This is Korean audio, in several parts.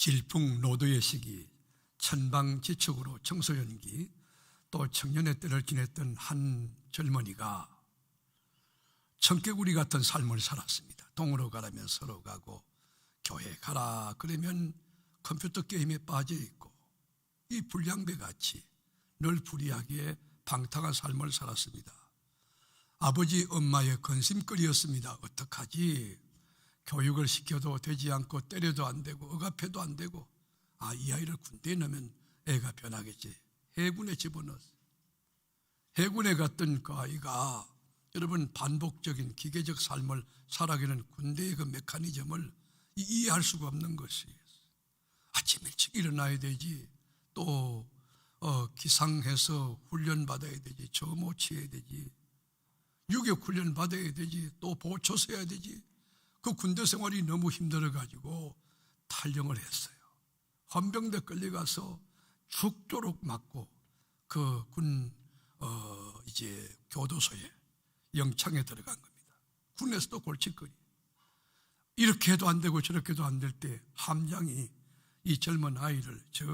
질풍노도의 시기, 천방지축으로 청소년기, 또 청년의 때를 지냈던 한 젊은이가 청개구리 같은 삶을 살았습니다. 동으로 가라면 서로 가고, 교회 가라 그러면 컴퓨터 게임에 빠져 있고, 이 불량배같이 늘 불이하게 방탕한 삶을 살았습니다. 아버지 엄마의 근심거리였습니다. 어떡하지? 교육을 시켜도 되지 않고, 때려도 안 되고, 억압해도 안 되고, 이 아이를 군대에 넣으면 애가 변하겠지. 해군에 집어넣었어요. 해군에 갔던 그 아이가 여러분 반복적인 기계적 삶을 살아가는 군대의 그 메커니즘을 이해할 수가 없는 것이에요. 아침 일찍 일어나야 되지, 또 기상해서 훈련 받아야 되지, 점호 치해야 되지, 유격 훈련 받아야 되지, 또 보초 서야 되지. 그 군대 생활이 너무 힘들어가지고 탈영을 했어요. 헌병대 끌려가서 죽도록 맞고 그 군 이제 교도소에 영창에 들어간 겁니다. 군에서도 골칫거리. 이렇게 해도 안 되고 저렇게 해도 안 될 때 함장이 이 젊은 아이를 저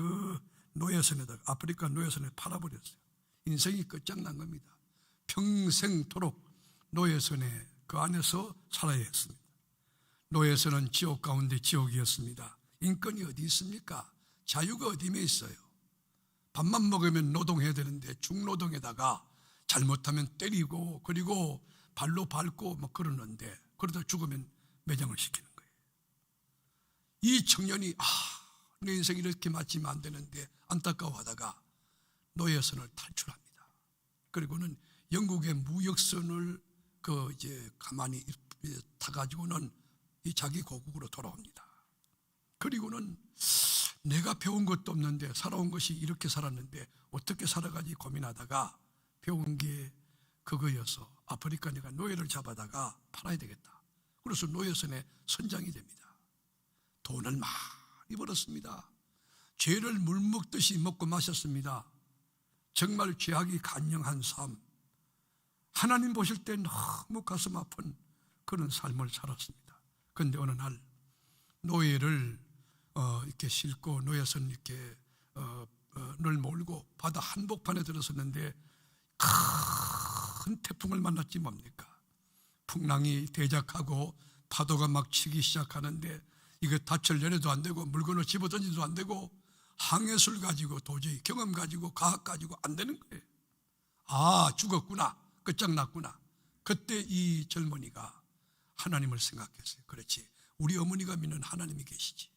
노예선에다가, 아프리카 노예선에 팔아버렸어요. 인생이 끝장난 겁니다. 평생토록 노예선에 그 안에서 살아야 했습니다. 노예선은 지옥 가운데 지옥이었습니다. 인권이 어디 있습니까? 자유가 어디에 있어요? 밥만 먹으면 노동해야 되는데 중노동에다가 잘못하면 때리고, 그리고 발로 밟고 막 그러는데, 그러다 죽으면 매장을 시키는 거예요. 이 청년이 내 인생이 이렇게 마치면 안 되는데 안타까워하다가 노예선을 탈출합니다. 그리고는 영국의 무역선을 이제 가만히 타가지고는 이 자기 고국으로 돌아옵니다. 그리고는 내가 배운 것도 없는데, 살아온 것이 이렇게 살았는데 어떻게 살아가지 고민하다가 배운 게 그거여서 아프리카 내가 노예를 잡아다가 팔아야 되겠다. 그래서 노예선에 선장이 됩니다. 돈을 많이 벌었습니다. 죄를 물 먹듯이 먹고 마셨습니다. 정말 죄악이 간영한 삶, 하나님 보실 때 너무 가슴 아픈 그런 삶을 살았습니다. 그런데 어느 날 노예를 이렇게 싣고 노예선 이렇게 늘 몰고 바다 한복판에 들어섰는데 큰 태풍을 만났지 뭡니까? 풍랑이 대작하고 파도가 막 치기 시작하는데 이거 닻을 내려도 안 되고 물건을 집어던지도 안 되고, 항해술 가지고 도저히 경험 가지고 과학 가지고 안 되는 거예요. 죽었구나, 끝장났구나. 그때 이 젊은이가 하나님을 생각했어요. 그렇지, 우리 어머니가 믿는 하나님이 계시지.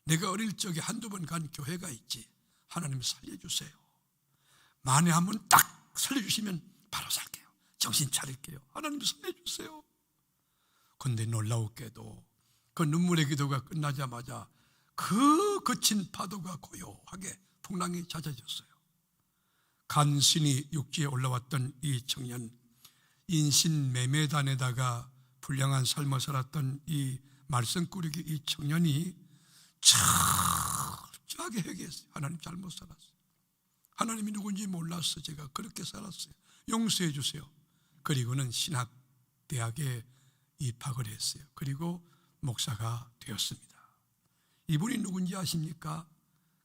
내가 어릴 적에 한두 번 간 교회가 있지. 하나님 살려주세요. 만에 한 번 딱 살려주시면 바로 살게요. 정신 차릴게요. 하나님 살려주세요. 그런데 놀라웠게도 그 눈물의 기도가 끝나자마자 그 거친 파도가 고요하게 풍랑이 잦아졌어요. 간신히 육지에 올라왔던 이 청년, 인신매매단에다가 불량한 삶을 살았던 이 말썽꾸러기 이 청년이 철저하게 회개했어요. 하나님 잘못 살았어요. 하나님이 누군지 몰랐어. 제가 그렇게 살았어요. 용서해 주세요. 그리고는 신학대학에 입학을 했어요. 그리고 목사가 되었습니다. 이분이 누군지 아십니까?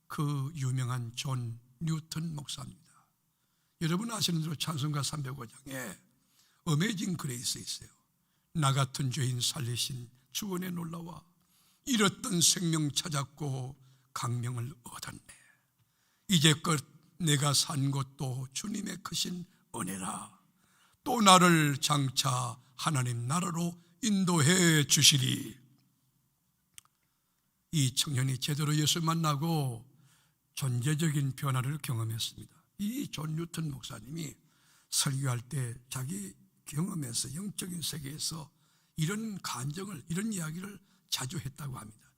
그 유명한 존 뉴턴 목사입니다. 여러분 아시는 대로 찬송가 305장에 어메이징 그레이스 있어요. 나 같은 죄인 살리신 주 은혜 놀라와 잃었던 생명 찾았고 강명을 얻었네. 이제껏 내가 산 것도 주님의 크신 은혜라. 또 나를 장차 하나님 나라로 인도해 주시리. 이 청년이 제대로 예수 만나고 존재적인 변화를 경험했습니다. 이 존 뉴턴 목사님이 설교할 때 자기 경험에서, 영적인 세계에서 이런 간증을, 이런 이야기를 자주 했다고 합니다.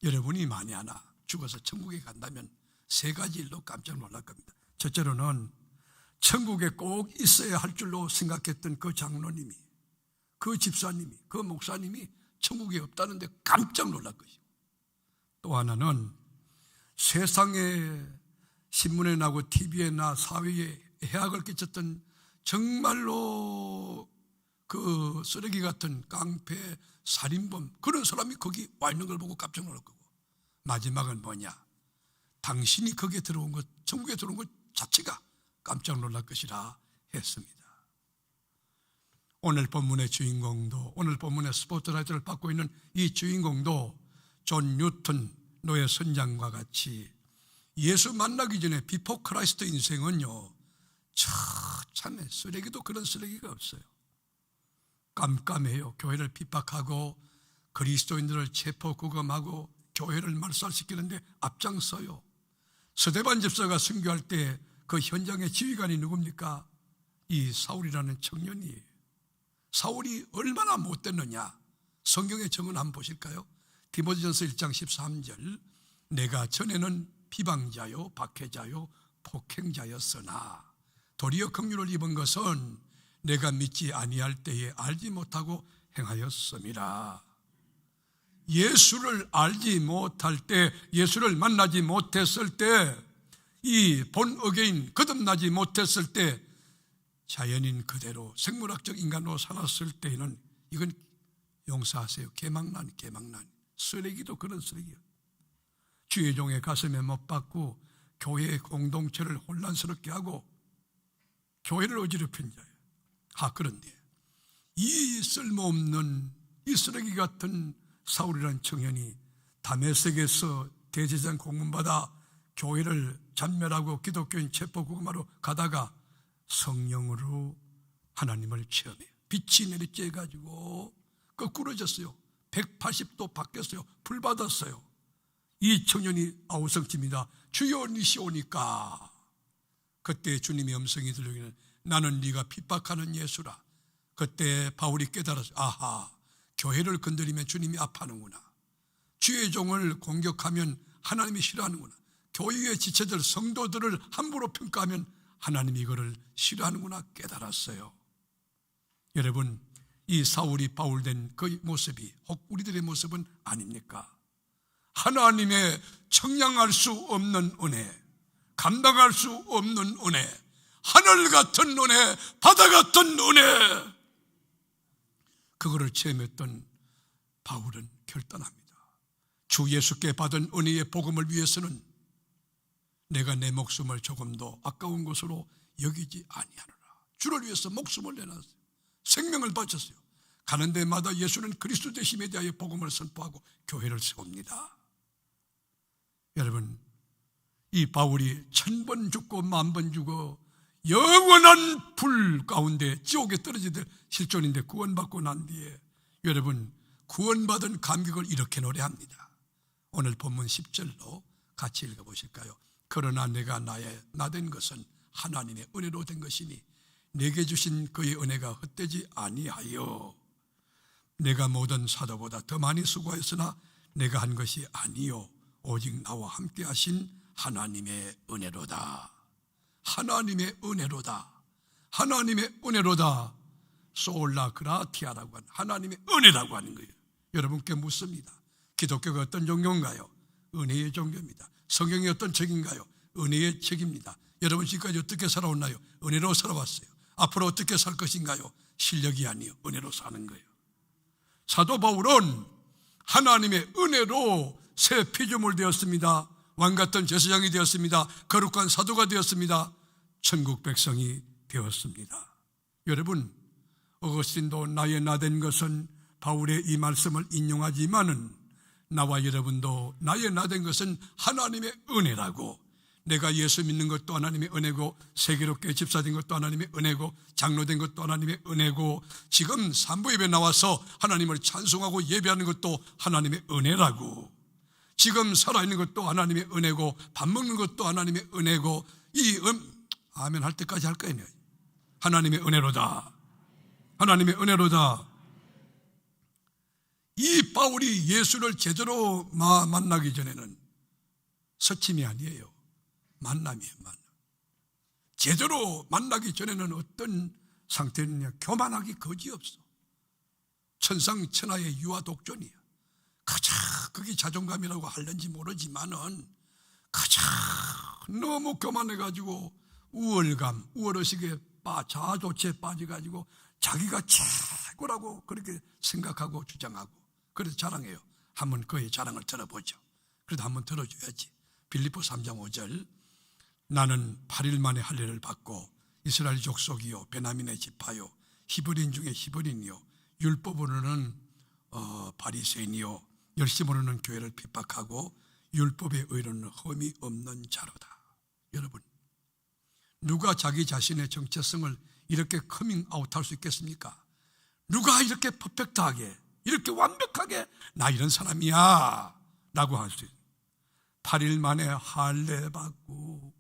여러분이 만에 하나 죽어서 천국에 간다면 세 가지 일로 깜짝 놀랄 겁니다. 첫째로는 천국에 꼭 있어야 할 줄로 생각했던 그 장로님이, 그 집사님이, 그 목사님이 천국에 없다는데 깜짝 놀랄 것이고, 또 하나는 세상에 신문에 나고 TV에 나 사회에 해악을 끼쳤던 정말로 그 쓰레기 같은 깡패, 살인범, 그런 사람이 거기 와 있는 걸 보고 깜짝 놀랄 거고, 마지막은 뭐냐? 당신이 거기에 들어온 것, 천국에 들어온 것 자체가 깜짝 놀랄 것이라 했습니다. 오늘 본문의 주인공도, 오늘 본문의 스포트라이트를 받고 있는 이 주인공도 존 뉴턴 노예 선장과 같이 예수 만나기 전에 비포 크라이스트 인생은요, 참 쓰레기도 그런 쓰레기가 없어요. 깜깜해요. 교회를 핍박하고 그리스도인들을 체포 구금하고 교회를 말살시키는데 앞장서요. 스데반 집사가 순교할 때 그 현장의 지휘관이 누굽니까? 이 사울이라는 청년이에요. 사울이 얼마나 못됐느냐? 성경의 정은 한번 보실까요? 디모데전서 1장 13절, 내가 전에는 비방자요 박해자요 폭행자였으나 도리어 긍휼을 입은 것은 내가 믿지 아니할 때에 알지 못하고 행하였음이라. 예수를 알지 못할 때, 예수를 만나지 못했을 때, 이 본어게인 거듭나지 못했을 때, 자연인 그대로 생물학적 인간으로 살았을 때에는 이건 용서하세요. 개망난, 쓰레기도 그런 쓰레기예요. 주의 종의 가슴에 못 박고 교회의 공동체를 혼란스럽게 하고 교회를 어지럽힌 자예요. 그런데 이 쓸모없는, 이 쓰레기 같은 사울이라는 청년이 다메섹에서 대제사장 공문받아 교회를 잔멸하고 기독교인 체포구금하러 가다가 성령으로 하나님을 체험해요. 빛이 내리쬐가지고 거꾸러졌어요. 180도 바뀌었어요. 불 받았어요. 이 청년이 아우성칩니다. 주여, 니시오니까. 그때 주님의 음성이 들리기는 나는 네가 핍박하는 예수라. 그때 바울이 깨달았어요. 아하, 교회를 건드리면 주님이 아파하는구나. 주의 종을 공격하면 하나님이 싫어하는구나. 교회의 지체들, 성도들을 함부로 평가하면 하나님이 이거를 싫어하는구나 깨달았어요. 여러분, 이 사울이 바울된 그 모습이 혹 우리들의 모습은 아닙니까? 하나님의 청량할 수 없는 은혜, 감당할 수 없는 은혜, 하늘 같은 은혜, 바다 같은 은혜, 그거를 체험했던 바울은 결단합니다. 주 예수께 받은 은혜의 복음을 위해서는 내가 내 목숨을 조금도 아까운 것으로 여기지 아니하노라. 주를 위해서 목숨을 내놨어요. 생명을 바쳤어요. 가는 데마다 예수는 그리스도 되심에 대하여 복음을 선포하고 교회를 세웁니다. 여러분, 이 바울이 1000번 죽고 10,000번 죽어 영원한 불 가운데 지옥에 떨어지듯 실존인데 구원받고 난 뒤에 여러분, 구원받은 감격을 이렇게 노래합니다. 오늘 본문 10절로 같이 읽어보실까요? 그러나 내가 나된 것은 하나님의 은혜로 된 것이니 내게 주신 그의 은혜가 헛되지 아니하여 내가 모든 사도보다 더 많이 수고하였으나 내가 한 것이 아니요 오직 나와 함께 하신 하나님의 은혜로다. 하나님의 은혜로다. 하나님의 은혜로다. 소올라 그라티아라고 하는 하나님의 은혜라고 하는 거예요. 여러분께 묻습니다. 기독교가 어떤 종교인가요? 은혜의 종교입니다. 성경이 어떤 책인가요? 은혜의 책입니다. 여러분 지금까지 어떻게 살아왔나요? 은혜로 살아왔어요. 앞으로 어떻게 살 것인가요? 실력이 아니요 은혜로 사는 거예요. 사도 바울은 하나님의 은혜로 새 피조물 되었습니다. 왕같은 제사장이 되었습니다. 거룩한 사도가 되었습니다. 천국 백성이 되었습니다. 여러분, 어거스틴도 나의 나된 것은 바울의 이 말씀을 인용하지만은 나와 여러분도 나의 나된 것은 하나님의 은혜라고, 내가 예수 믿는 것도 하나님의 은혜고, 세계롭게 집사된 것도 하나님의 은혜고, 장로된 것도 하나님의 은혜고, 지금 산부 예배 나와서 하나님을 찬송하고 예배하는 것도 하나님의 은혜라고, 지금 살아있는 것도 하나님의 은혜고, 밥 먹는 것도 하나님의 은혜고, 아멘 할 때까지 할 거예요. 하나님의 은혜로다. 하나님의 은혜로다. 이 바울이 예수를 제대로 만나기 전에는 서침이 아니에요. 만남이에요. 만남. 제대로 만나기 전에는 어떤 상태였느냐? 교만하기 거지없어. 천상천하의 유아 독존이야. 가장 그게 자존감이라고 할는지 모르지만은 가장 너무 교만해가지고 우월감, 우월의식에 자아조치에 빠져가지고 자기가 최고라고 그렇게 생각하고 주장하고 그래서 자랑해요. 한번 그의 자랑을 들어보죠. 그래도 한번 들어줘야지. 빌립보 3장 5절. 나는 8일 만에 할례를 받고 이스라엘 족속이요 베냐민의 지파요 히브리인 중에 히브리인이요 율법으로는 바리새인이요 열심으로는 교회를 핍박하고 율법의 의로는 흠이 없는 자로다. 여러분, 누가 자기 자신의 정체성을 이렇게 커밍아웃할 수 있겠습니까? 누가 이렇게 퍼펙트하게, 이렇게 완벽하게 나 이런 사람이야 라고 할 수 있어요. 8일 만에 할례 받고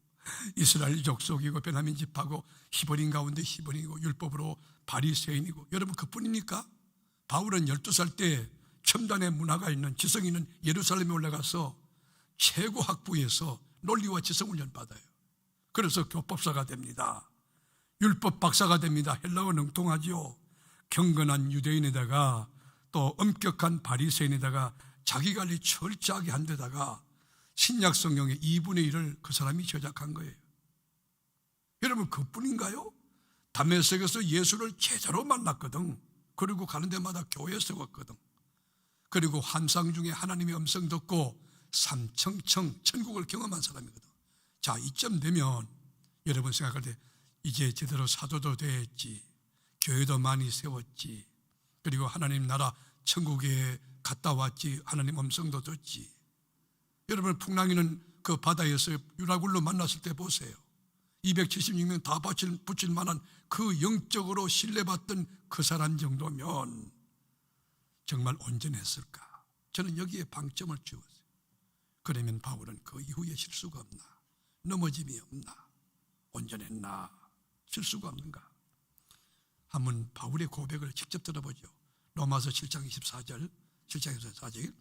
이스라엘 족속이고 베냐민 지파고 히브리인 가운데 히브리인이고 율법으로 바리새인이고. 여러분, 그뿐입니까? 바울은 12살 때 첨단의 문화가 있는 지성 있는 예루살렘에 올라가서 최고 학부에서 논리와 지성훈련 받아요. 그래서 교법사가 됩니다. 율법 박사가 됩니다. 헬라어 능통하지요. 경건한 유대인에다가 또 엄격한 바리새인에다가 자기 관리 철저하게 한 데다가 신약 성경의 2분의 1을 그 사람이 저작한 거예요. 여러분, 그뿐인가요? 다메섹에서 예수를 제대로 만났거든. 그리고 가는 데마다 교회 세웠거든. 그리고 환상 중에 하나님의 음성 듣고 삼청청 천국을 경험한 사람이거든. 자, 이쯤 되면 여러분 생각할 때 이제 제대로 사도도 됐지, 교회도 많이 세웠지, 그리고 하나님 나라 천국에 갔다 왔지, 하나님 음성도 듣지. 여러분, 풍랑이는 그 바다에서 유라굴로 만났을 때 보세요. 276명 다 붙일 만한 그 영적으로 신뢰받던 그 사람 정도면 정말 온전했을까? 저는 여기에 방점을 주었어요. 그러면 바울은 그 이후에 실수가 없나? 넘어짐이 없나? 온전했나? 실수가 없는가? 한번 바울의 고백을 직접 들어보죠. 로마서 7장 24절, 7장 24절.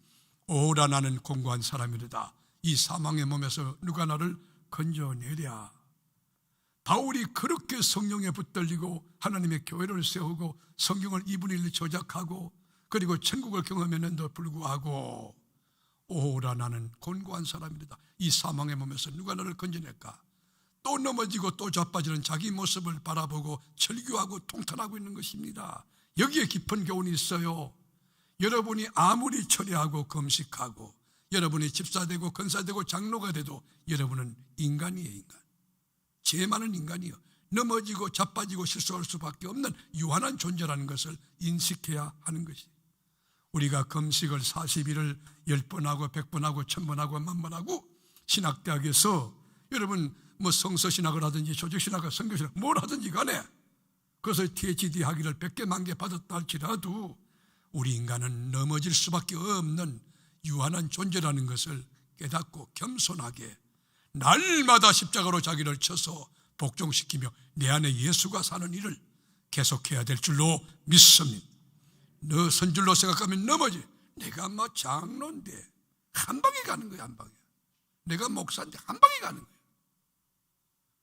오라 나는 공고한 사람이로다. 이 사망의 몸에서 누가 나를 건져내랴. 바울이 그렇게 성령에 붙들리고 하나님의 교회를 세우고 성경을 2분의 1 조작하고 그리고 천국을 경험했는데도 불구하고 오라 나는 곤고한 사람이다. 이 사망의 몸에서 누가 나를 건져낼까? 또 넘어지고 또 자빠지는 자기 모습을 바라보고 절규하고 통탄하고 있는 것입니다. 여기에 깊은 교훈이 있어요. 여러분이 아무리 처리하고 금식하고 여러분이 집사되고 권사되고 장로가 돼도 여러분은 인간이에요. 인간. 죄 많은 인간이요. 넘어지고 자빠지고 실수할 수밖에 없는 유한한 존재라는 것을 인식해야 하는 것이. 우리가 금식을 40일을 10번 하고 100번 하고 1000번 하고 10,000번 하고 신학대학에서 여러분 뭐 성서신학을 하든지 조직신학을 선교신학 뭘 하든지 간에 그래서 THD 학위를 100개 10,000개 받았다 할지라도 우리 인간은 넘어질 수밖에 없는 유한한 존재라는 것을 깨닫고 겸손하게 날마다 십자가로 자기를 쳐서 복종시키며 내 안에 예수가 사는 일을 계속해야 될 줄로 믿습니다. 너 선줄로 생각하면 넘어지. 내가 뭐 장로인데 한 방에 가는 거야. 한 방에. 내가 목사인데 한 방에 가는 거야.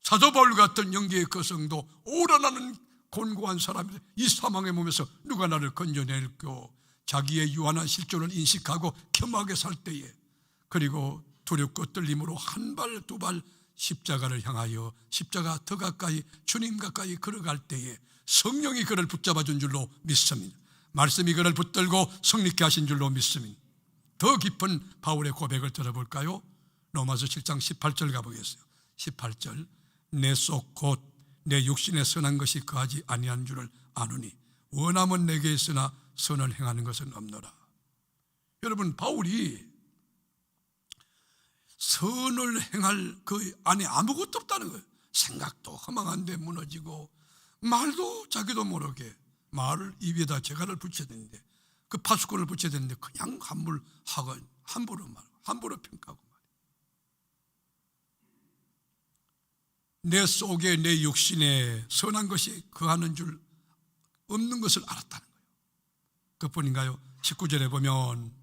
사도 바울 같은 영계의 거성도 오라나는 곤고한 사람이다. 이 사망의 몸에서 누가 나를 건져낼까? 자기의 유한한 실존을 인식하고 겸하게 살 때에 그리고 두렵고 떨림으로 한 발 두 발 십자가를 향하여 십자가 더 가까이 주님 가까이 걸어갈 때에 성령이 그를 붙잡아준 줄로 믿습니다. 말씀이 그를 붙들고 성립케 하신 줄로 믿습니다. 더 깊은 바울의 고백을 들어볼까요? 로마서 7장 18절 가보겠어요. 18절. 내 속 곧 내 육신에 선한 것이 거하지 아니한 줄을 아노니 원함은 내게 있으나 선을 행하는 것은 없노라. 여러분, 바울이 선을 행할 그 안에 아무것도 없다는 거예요. 생각도 허망한데 무너지고 말도 자기도 모르게 말을 입에다 재갈을 붙여야 되는데 그 파수꾼을 붙여야 되는데 그냥 함부로 평가하고 말이에요. 내 속에 내 육신에 선한 것이 거하는 줄 없는 것을 알았다는 거예요. 그뿐인가요? 19절에 보면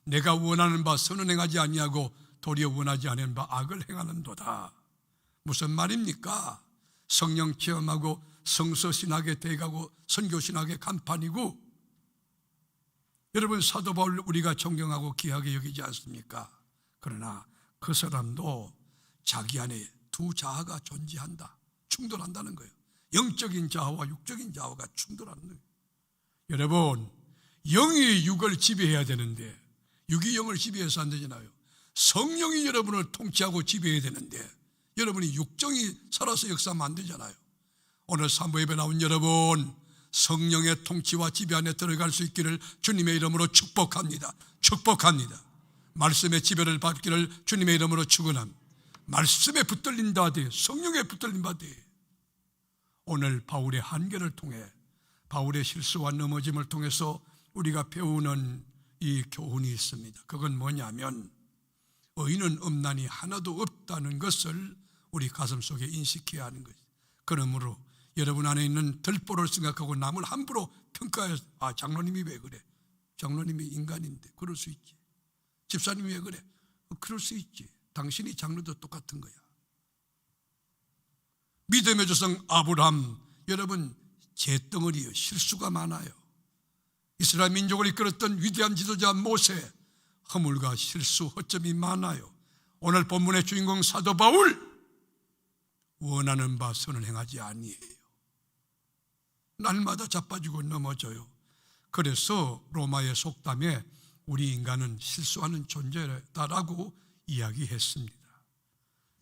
내가 원하는 바 선은 행하지 아니하고 도리어 원하지 않은 바 악을 행하는도다. 무슨 말입니까? 성령 체험하고 성서신학에 대가고 선교신학의 간판이고 여러분 사도 바울 우리가 존경하고 귀하게 여기지 않습니까? 그러나 그 사람도 자기 안에 두 자아가 존재한다. 충돌한다는 거예요. 영적인 자아와 육적인 자아가 충돌하는 거예요. 여러분, 영이 육을 지배해야 되는데 육이 영을 지배해서 안 되잖아요. 성령이 여러분을 통치하고 지배해야 되는데 여러분이 육정이 살아서 역사하면 안 되잖아요. 오늘 산부 예배 나온 여러분, 성령의 통치와 지배 안에 들어갈 수 있기를 주님의 이름으로 축복합니다. 축복합니다. 말씀의 지배를 받기를 주님의 이름으로 축원합니다. 말씀에 붙들린 바 돼, 성령에 붙들린 바 돼. 오늘 바울의 한계를 통해, 바울의 실수와 넘어짐을 통해서 우리가 배우는 이 교훈이 있습니다. 그건 뭐냐면 의인은 없나니 하나도 없다는 것을 우리 가슴속에 인식해야 하는 거죠. 그러므로 여러분 안에 있는 들보를 생각하고 남을 함부로 평가해서 장로님이 왜 그래? 장로님이 인간인데 그럴 수 있지. 집사님이 왜 그래? 그럴 수 있지. 당신이 장로도 똑같은 거야. 믿음의 조상 아브라함, 여러분 재덩어리요, 실수가 많아요. 이스라엘 민족을 이끌었던 위대한 지도자 모세, 허물과 실수, 허점이 많아요. 오늘 본문의 주인공 사도 바울, 원하는 바 선을 행하지 아니해요. 날마다 자빠지고 넘어져요. 그래서 로마의 속담에 우리 인간은 실수하는 존재다라고 이야기했습니다.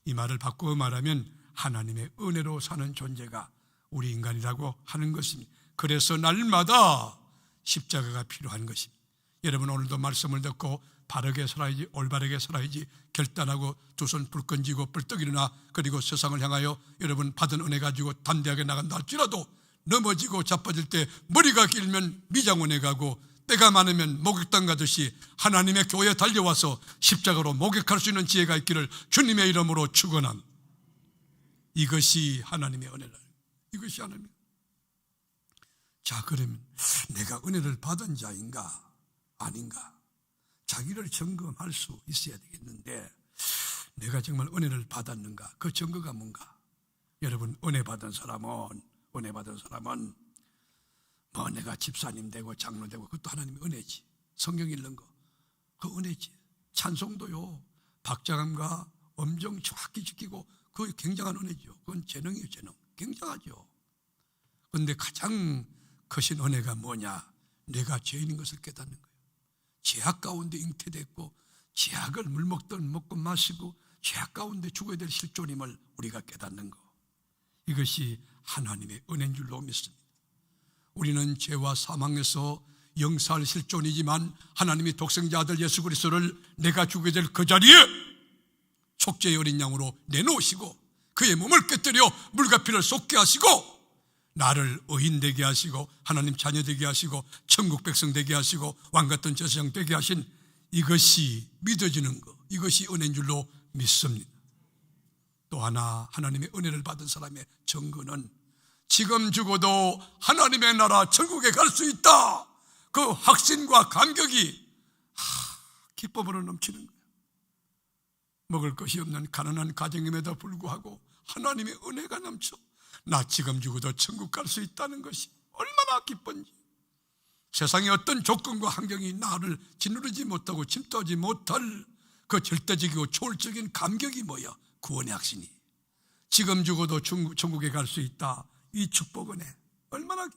이 말을 바꾸어 말하면 하나님의 은혜로 사는 존재가 우리 인간이라고 하는 것입니다. 그래서 날마다 십자가가 필요한 것입니다. 여러분 오늘도 말씀을 듣고 바르게 살아야지, 올바르게 살아야지 결단하고 두 손 불끈 쥐고 벌떡 일어나 그리고 세상을 향하여 여러분 받은 은혜 가지고 담대하게 나간다 할지라도 넘어지고 자빠질 때 머리가 길면 미장원에 가고 때가 많으면 목욕탕 가듯이 하나님의 교회에 달려와서 십자가로 목욕할 수 있는 지혜가 있기를 주님의 이름으로 축원함. 이것이 하나님의 은혜라. 이것이 하나님. 자, 그러면 내가 은혜를 받은 자인가 아닌가 자기를 점검할 수 있어야 되겠는데, 내가 정말 은혜를 받았는가? 그 증거가 뭔가? 여러분, 은혜 받은 사람은 뭐 내가 집사님 되고 장로 되고 그것도 하나님의 은혜지. 성경 읽는 거 그 은혜지. 찬송도요, 박자감과 음정 정확히 지키고 그 굉장한 은혜죠. 그건 재능이에요. 재능 굉장하죠. 그런데 가장 크신 은혜가 뭐냐? 내가 죄인인 것을 깨닫는 거예요. 죄악 가운데 잉태됐고 죄악을 물 먹던 먹고 마시고 죄악 가운데 죽어야 될 실존임을 우리가 깨닫는 거, 이것이 하나님의 은혜인 줄로 믿습니다. 우리는 죄와 사망에서 영사할 실존이지만 하나님이 독생자 아들 예수 그리스도를 내가 죽게 될 그 자리에 속죄의 어린 양으로 내놓으시고 그의 몸을 깨뜨려 물과 피를 쏟게 하시고 나를 의인 되게 하시고 하나님 자녀 되게 하시고 천국 백성 되게 하시고 왕같은 제사장 되게 하신 이것이 믿어지는 것, 이것이 은혜인 줄로 믿습니다. 또 하나, 하나님의 은혜를 받은 사람의 증거는 지금 죽어도 하나님의 나라 천국에 갈 수 있다, 그 확신과 감격이 기쁨으로 넘치는 거예요. 먹을 것이 없는 가난한 가정임에도 불구하고 하나님의 은혜가 넘쳐 나 지금 죽어도 천국 갈 수 있다는 것이 얼마나 기쁜지. 세상의 어떤 조건과 환경이 나를 짓누르지 못하고 침투하지 못할 그 절대적이고 초월적인 감격이 뭐야? 구원의 확신이. 지금 죽어도 천국에 갈 수 있다, 이 축복 은혜 얼마나.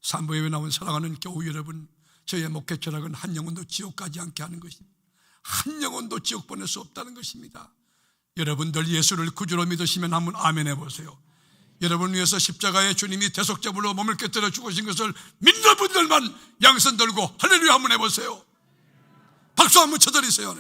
산부예배 나온 사랑하는 교우 여러분, 저의 목회 철학은 한 영혼도 지옥 가지 않게 하는 것입니다. 한 영혼도 지옥 보낼 수 없다는 것입니다. 여러분들 예수를 구주로 믿으시면 한번 아멘 해보세요. 여러분 위해서 십자가에 주님이 대속제물로 몸을 깨뜨려 죽으신 것을 믿는 분들만 양손 들고 할렐루야 한번 해보세요. 박수 한번 쳐드리세요.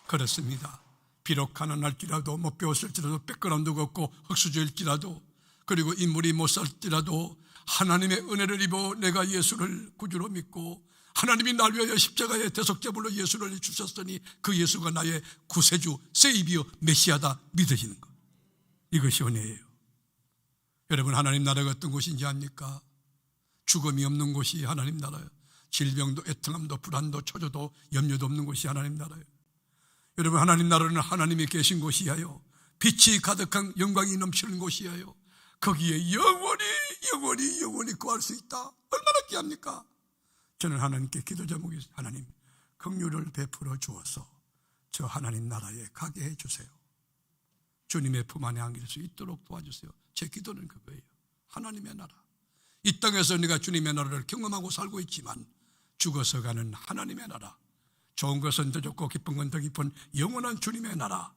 그렇습니다. 비록 가난할지라도 못 배웠을지라도 백그라운드가 없고 흙수저일지라도 그리고 인물이 못 살지라도 하나님의 은혜를 입어 내가 예수를 구주로 믿고 하나님이 날 위하여 십자가의 대속제물로 예수를 주셨으니 그 예수가 나의 구세주, 세이비어, 메시아다 믿으시는 것, 이것이 은혜예요. 여러분, 하나님 나라가 어떤 곳인지 압니까? 죽음이 없는 곳이 하나님 나라예요. 질병도 애통함도 불안도 초조도 염려도 없는 곳이 하나님 나라예요. 여러분, 하나님 나라는 하나님이 계신 곳이에요. 빛이 가득한 영광이 넘치는 곳이에요. 거기에 영원히 구할 수 있다. 얼마나 귀합니까? 저는 하나님께 기도 제목이, 하나님 긍휼을 베풀어 주어서 저 하나님 나라에 가게 해주세요. 주님의 품 안에 안길 수 있도록 도와주세요. 제 기도는 그거예요. 하나님의 나라, 이 땅에서 내가 주님의 나라를 경험하고 살고 있지만 죽어서 가는 하나님의 나라, 좋은 것은 더 좋고 기쁜 건 더 깊은 영원한 주님의 나라,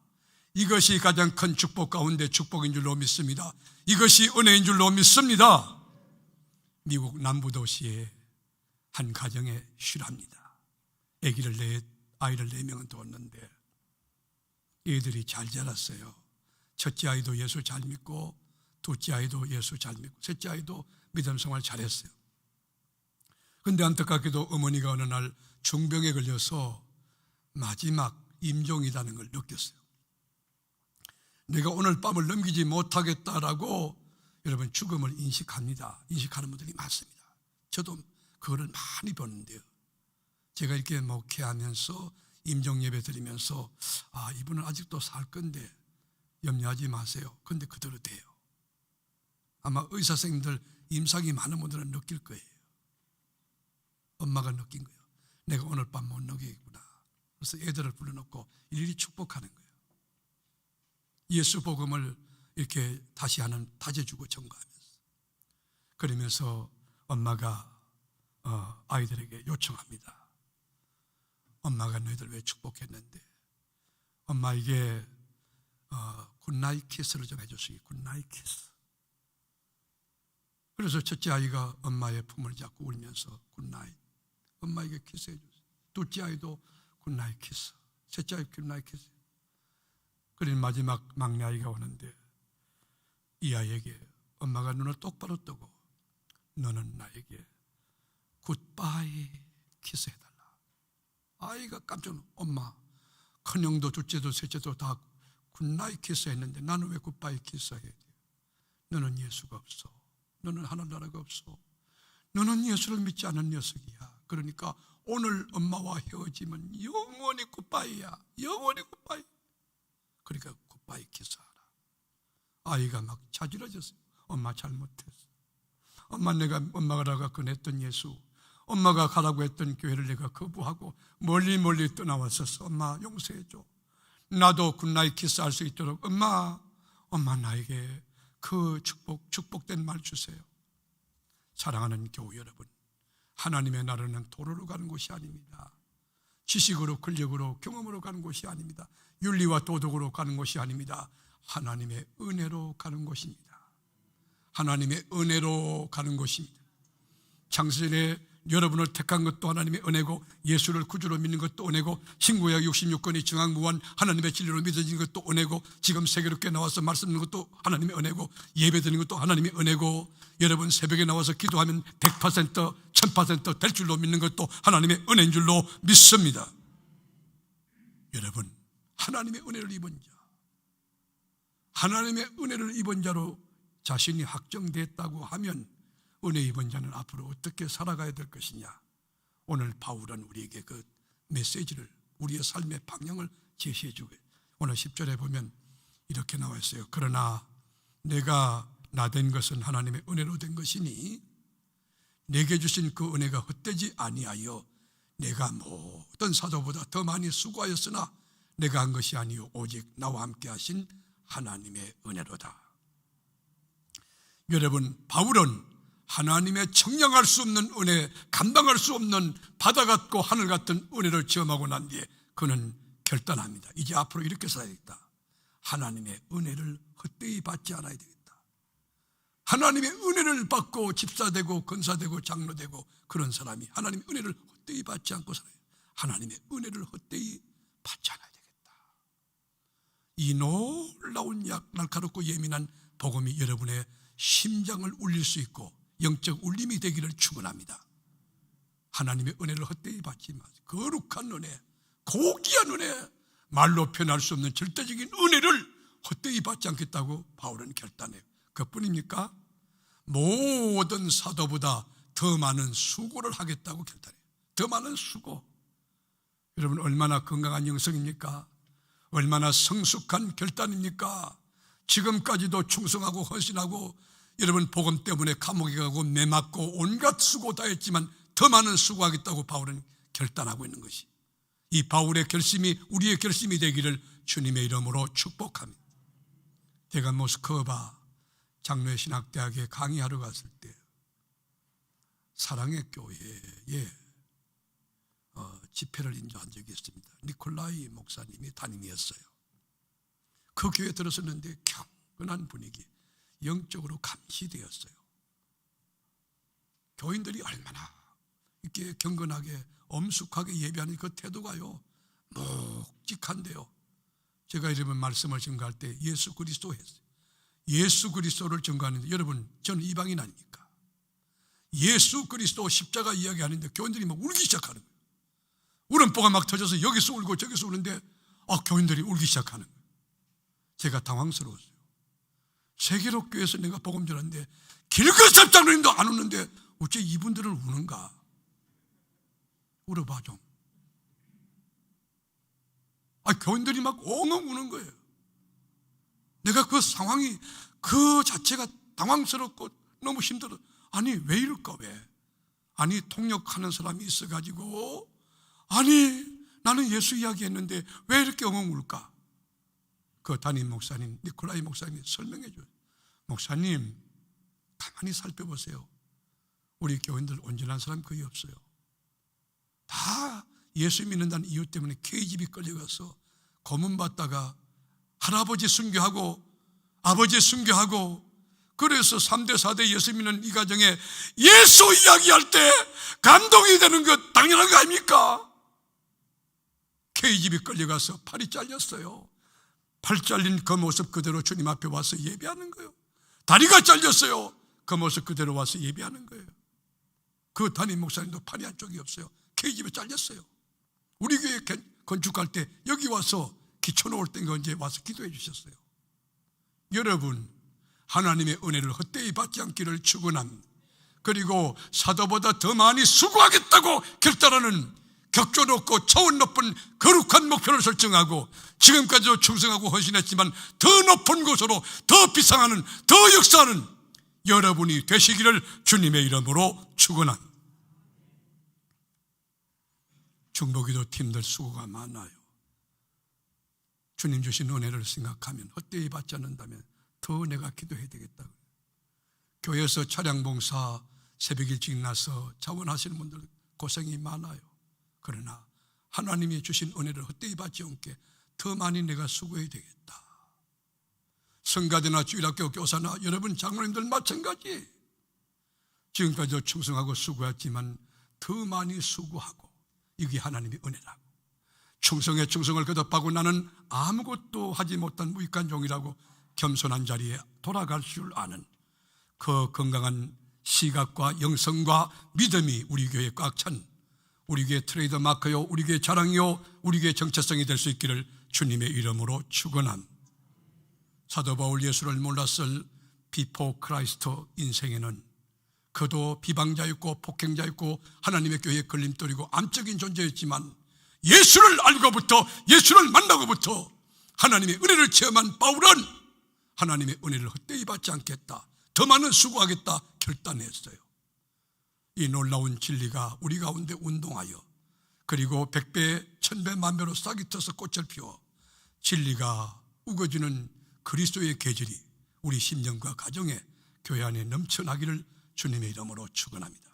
이것이 가장 큰 축복 가운데 축복인 줄로 믿습니다. 이것이 은혜인 줄로 믿습니다. 미국 남부도시의 한 가정에 실합니다. 아이를 4명은 뒀는데 애들이 잘 자랐어요. 첫째 아이도 예수 잘 믿고, 둘째 아이도 예수 잘 믿고, 셋째 아이도 믿음 생활 잘했어요. 그런데 안타깝게도 어머니가 어느 날 중병에 걸려서 마지막 임종이라는 걸 느꼈어요. 내가 오늘 밤을 넘기지 못하겠다라고 여러분 죽음을 인식합니다. 인식하는 분들이 많습니다. 저도 그거를 많이 보는데요. 제가 이렇게 목회하면서 임종 예배 드리면서 이분은 아직도 살 건데 염려하지 마세요. 그런데 그대로 돼요. 아마 의사 선생님들 임상이 많은 분들은 느낄 거예요. 엄마가 느낀 거예요. 내가 오늘 밤 못 넘기겠구나. 그래서 애들을 불러놓고 일일이 축복하는 거예요. 예수 복음을 이렇게 다시 하는 다져주고 전가하면서, 그러면서 엄마가 아이들에게 요청합니다. 엄마가 너희들 왜 축복했는데 엄마에게 굿나잇 키스를 좀 해줬으니 굿나잇 키스. 그래서 첫째 아이가 엄마의 품을 잡고 울면서 굿나잇, 엄마에게 키스해 줬어요. 둘째 아이도 굿나잇 키스, 셋째 아이 굿나잇 키스. 그리고 마지막 막내 아이가 오는데 이 아이에게 엄마가 눈을 똑바로 뜨고 너는 나에게 굿바이 키스해달라. 아이가 깜짝 놀라. 엄마, 큰형도 둘째도 셋째도 다 굿나잇 키스했는데 나는 왜 굿바이 키스해야 돼? 너는 예수가 없어. 너는 하늘나라가 없어. 너는 예수를 믿지 않은 녀석이야. 그러니까 오늘 엄마와 헤어지면 영원히 굿바이야. 영원히 굿바이. 그러니까 굿바이 키스하라. 아이가 막 자지러졌어요. 엄마 잘못했어. 엄마가 가라고 권했던 예수, 엄마가 가라고 했던 교회를 내가 거부하고 멀리 떠나왔었어. 엄마 용서해줘. 나도 굿나잇 키스할 수 있도록 엄마 나에게 그 축복된 말 주세요. 사랑하는 교우 여러분, 하나님의 나라는 도로로 가는 곳이 아닙니다. 지식으로, 권력으로, 경험으로 가는 곳이 아닙니다. 윤리와 도덕으로 가는 곳이 아닙니다. 하나님의 은혜로 가는 곳입니다. 하나님의 은혜로 가는 곳입니다. 창세전에 여러분을 택한 것도 하나님의 은혜고, 예수를 구주로 믿는 것도 은혜고, 신구약 66권이 정확무한 하나님의 진리로 믿어진 것도 은혜고, 지금 세계롭게 나와서 말씀 듣는 것도 하나님의 은혜고, 예배 드리는 것도 하나님의 은혜고, 여러분 새벽에 나와서 기도하면 100%, 1000% 될 줄로 믿는 것도 하나님의 은혜인 줄로 믿습니다. 여러분, 하나님의 은혜를 입은 자, 하나님의 은혜를 입은 자로 자신이 확정됐다고 하면 은혜 입은 자는 앞으로 어떻게 살아가야 될 것이냐. 오늘 바울은 우리에게 그 메시지를, 우리의 삶의 방향을 제시해 주고, 오늘 10절에 보면 이렇게 나와 있어요. 그러나 내가 나된 것은 하나님의 은혜로 된 것이니 내게 주신 그 은혜가 헛되지 아니하여 내가 모든 사도보다 더 많이 수고하였으나 내가 한 것이 아니요 오직 나와 함께 하신 하나님의 은혜로다. 여러분, 바울은 하나님의 청량할 수 없는 은혜, 감당할 수 없는 바다 같고 하늘 같은 은혜를 체험하고 난 뒤에 그는 결단합니다. 이제 앞으로 이렇게 살아야겠다. 하나님의 은혜를 헛되이 받지 않아야 되겠다. 하나님의 은혜를 받고 집사되고 권사되고 장로되고 그런 사람이 하나님의 은혜를 헛되이 받지 않고 살아요. 하나님의 은혜를 헛되이 받지 않아야 되겠다. 이 놀라운 날카롭고 예민한 복음이 여러분의 심장을 울릴 수 있고 영적 울림이 되기를 축원합니다. 하나님의 은혜를 헛되이 받지 마세요. 거룩한 은혜, 고귀한 은혜, 말로 표현할 수 없는 절대적인 은혜를 헛되이 받지 않겠다고 바울은 결단해요. 그뿐입니까? 모든 사도보다 더 많은 수고를 하겠다고 결단해요. 더 많은 수고. 여러분, 얼마나 건강한 영성입니까? 얼마나 성숙한 결단입니까? 지금까지도 충성하고 헌신하고 여러분 복음 때문에 감옥에 가고 매 맞고 온갖 수고 다 했지만 더 많은 수고하겠다고 바울은 결단하고 있는 것이, 이 바울의 결심이 우리의 결심이 되기를 주님의 이름으로 축복합니다. 제가 모스크바 장로의 신학대학에 강의하러 갔을 때 사랑의 교회에 집회를 인도한 적이 있습니다. 니콜라이 목사님이 담임이었어요. 그 교회에 들어섰는데 경건한 분위기, 영적으로 감시되었어요. 교인들이 얼마나 이렇게 경건하게 엄숙하게 예배하는 그 태도가요 묵직한데요. 제가 이러면 말씀을 증거할 때 예수 그리스도 했어요. 예수 그리스도를 증거하는데, 여러분 저는 이방인 아닙니까? 예수 그리스도 십자가 이야기하는데 교인들이 막 울기 시작하는 거예요. 울음보가 막 터져서 여기서 울고 저기서 우는데 교인들이 울기 시작하는 거예요. 제가 당황스러웠어요. 세계로 교회에서 내가 복음 전하는데 길거리 sab장로님도 안 우는데 어째 이분들을 우는가? 울어봐 좀. 교인들이 막 엉엉 우는 거예요. 내가 그 상황이 그 자체가 당황스럽고 너무 힘들어. 아니 왜 이럴까? 왜? 아니 통역하는 사람이 있어가지고 아니 나는 예수 이야기했는데 왜 이렇게 엉엉 울까? 그 담임 목사님 니콜라이 목사님이 설명해 줘요. 목사님 가만히 살펴보세요. 우리 교인들 온전한 사람 거의 없어요. 다 예수 믿는다는 이유 때문에 KGB 끌려가서 고문받다가 할아버지 순교하고 아버지 순교하고, 그래서 3대 4대 예수 믿는 이 가정에 예수 이야기할 때 감동이 되는 것 당연한 거 아닙니까? KGB 끌려가서 팔이 잘렸어요. 팔 잘린 그 모습 그대로 주님 앞에 와서 예배하는 거예요. 다리가 잘렸어요. 그 모습 그대로 와서 예배하는 거예요. 그 담임 목사님도 팔이 한쪽이 없어요. KGB 잘렸어요. 우리 교회 건축할 때 여기 와서 기초 놓을 때 언제 와서 기도해 주셨어요. 여러분 하나님의 은혜를 헛되이 받지 않기를 축원합니다. 그리고 사도보다 더 많이 수고하겠다고 결단하는 격조 높고 차원 높은 거룩한 목표를 설정하고 지금까지도 충성하고 헌신했지만 더 높은 곳으로 더 비상하는, 더 역사하는 여러분이 되시기를 주님의 이름으로 축원합니다. 중보기도 팀들 수고가 많아요. 주님 주신 은혜를 생각하면 헛되이 받지 않는다면 더 내가 기도해야 되겠다. 교회에서 차량봉사 새벽 일찍 나서 자원하시는 분들 고생이 많아요. 그러나 하나님이 주신 은혜를 헛되이 받지 않게 더 많이 내가 수고해야 되겠다. 성가대나 주일학교 교사나 여러분 장로님들 마찬가지. 지금까지도 충성하고 수고했지만 더 많이 수고하고, 이게 하나님의 은혜라고. 충성에 충성을 거듭하고 나는 아무것도 하지 못한 무익한 종이라고 겸손한 자리에 돌아갈 줄 아는 그 건강한 시각과 영성과 믿음이 우리 교회에 꽉 찬, 우리 교회 트레이드 마크요, 우리 교회 자랑이요, 우리 교회 정체성이 될 수 있기를 주님의 이름으로 축원함. 사도 바울 예수를 몰랐을 비포 크라이스트 인생에는 그도 비방자였고 폭행자였고 하나님의 교회에 걸림돌이고 암적인 존재였지만 예수를 알고부터, 예수를 만나고부터 하나님의 은혜를 체험한 바울은 하나님의 은혜를 헛되이 받지 않겠다, 더 많은 수고하겠다 결단했어요. 이 놀라운 진리가 우리 가운데 운동하여, 그리고 100배, 1000배, 만배로 싹이 터서 꽃을 피워 진리가 우거지는 그리스도의 계절이 우리 심령과 가정에 교회 안에 넘쳐나기를 주님의 이름으로 축원합니다.